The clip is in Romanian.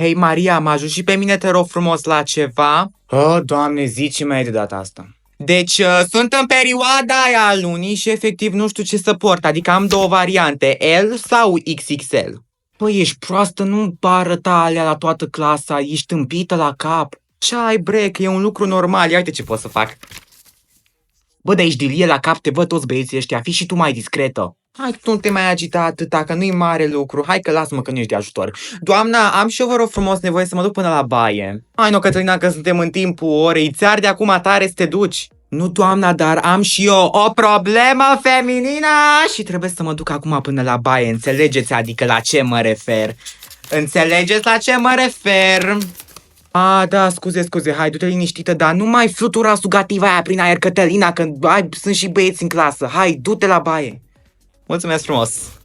Hei, Maria, mă ajut și pe mine, te rog frumos, la ceva? Oh, Doamne, zici mai de data asta. Deci, sunt în perioada aia a lunii și efectiv nu știu ce să port, adică am două variante, L sau XXL. Păi, ești proastă, nu arăta alea la toată clasa, ești tâmpită la cap. Ce ai, bre, că e un lucru normal, ia uite ce pot să fac. Bă, dar ești dilie la cap, te văd toți băieții ăștia, fii și tu mai discretă. Hai, tu nu te mai agita atâta, că nu-i mare lucru, hai că lasă-mă că nu ești de ajutor. Doamna, am și eu, vă rog frumos, nevoie să mă duc până la baie. Hai, no, Cătălina, că suntem în timpul orei, ți-ar de acum tare să te duci. Nu, doamna, dar am și eu o problemă feminină și trebuie să mă duc acum până la baie, înțelegeți? Adică la ce mă refer? Înțelegeți la ce mă refer? A, da, scuze, hai, du-te liniștită, dar nu mai flutura sugativa aia prin aer, Cătălina, că sunt și băieți în clasă. Hai, du-te la baie. Mulțumesc frumos!